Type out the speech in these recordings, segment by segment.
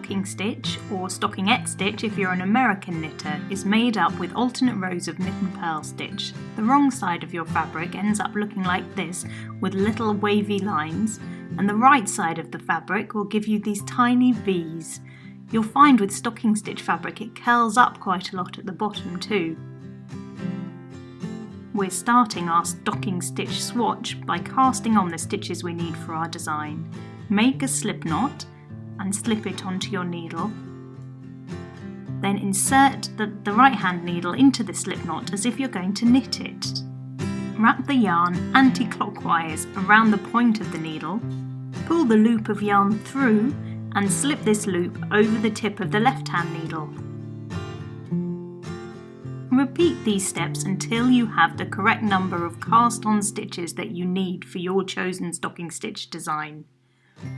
stocking stitch, or stockingette stitch if you're an American knitter, is made up with alternate rows of knit and purl stitch. The wrong side of your fabric ends up looking like this with little wavy lines, and the right side of the fabric will give you these tiny V's. You'll find with stocking stitch fabric it curls up quite a lot at the bottom too. We're starting our stocking stitch swatch by casting on the stitches we need for our design. Make a slip knot and slip it onto your needle. Then insert the right hand needle into the slip knot as if you're going to knit it. Wrap the yarn anti-clockwise around the point of the needle, pull the loop of yarn through and slip this loop over the tip of the left hand needle. Repeat these steps until you have the correct number of cast-on stitches that you need for your chosen stocking stitch design.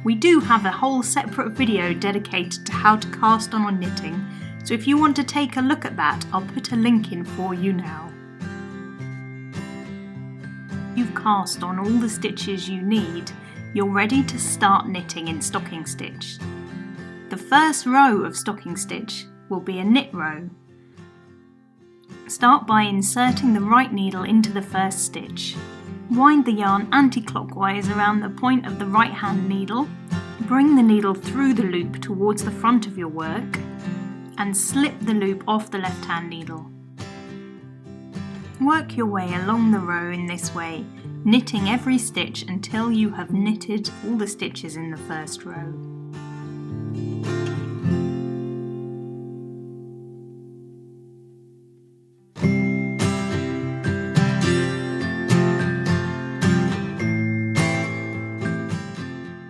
We do have a whole separate video dedicated to how to cast on knitting, so if you want to take a look at that, I'll put a link in for you now. You've cast on all the stitches you need. You're ready to start knitting in stocking stitch. The first row of stocking stitch will be a knit row. Start by inserting the right needle into the first stitch. Wind the yarn anti-clockwise around the point of the right hand needle. Bring the needle through the loop towards the front of your work and slip the loop off the left hand needle. Work your way along the row in this way, knitting every stitch until you have knitted all the stitches in the first row.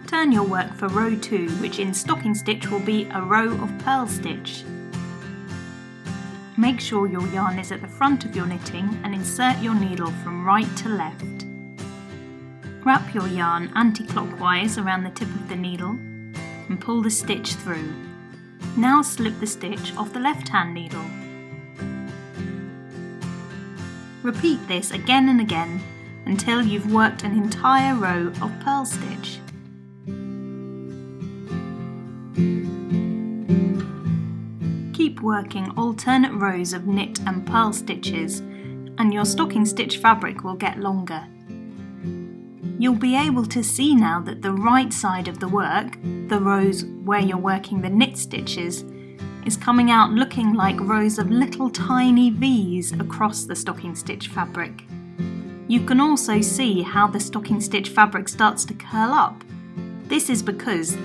Turn your work for row 2, which in stocking stitch will be a row of purl stitch. Make sure your yarn is at the front of your knitting and insert your needle from right to left. Wrap your yarn anti-clockwise around the tip of the needle and pull the stitch through. Now slip the stitch off the left hand needle. Repeat this again and again until you've worked an entire row of purl stitch. Keep working alternate rows of knit and purl stitches and your stocking stitch fabric will get longer. You'll be able to see now that the right side of the work, the rows where you're working the knit stitches, is coming out looking like rows of little tiny V's across the stocking stitch fabric. You can also see how the stocking stitch fabric starts to curl up. This is because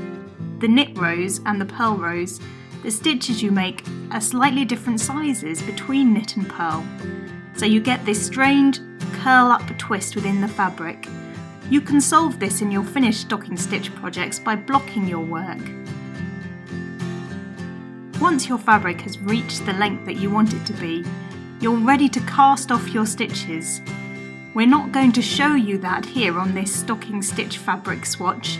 the knit rows and the purl rows, the stitches you make are slightly different sizes between knit and purl, so you get this strange curl up twist within the fabric. You can solve this in your finished stocking stitch projects by blocking your work. Once your fabric has reached the length that you want it to be, you're ready to cast off your stitches. We're not going to show you that here on this stocking stitch fabric swatch,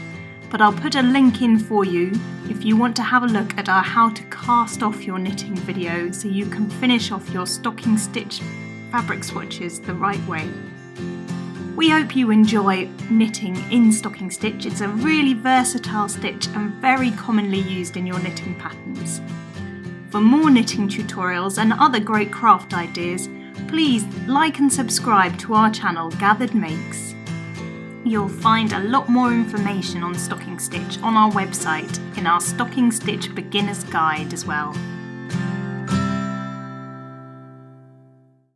but I'll put a link in for you if you want to have a look at our how to cast off your knitting video so you can finish off your stocking stitch fabric swatches the right way. We hope you enjoy knitting in stocking stitch. It's a really versatile stitch and very commonly used in your knitting patterns. For more knitting tutorials and other great craft ideas, please like and subscribe to our channel Gathered Makes. You'll find a lot more information on stocking stitch on our website in our Stocking Stitch Beginner's Guide as well.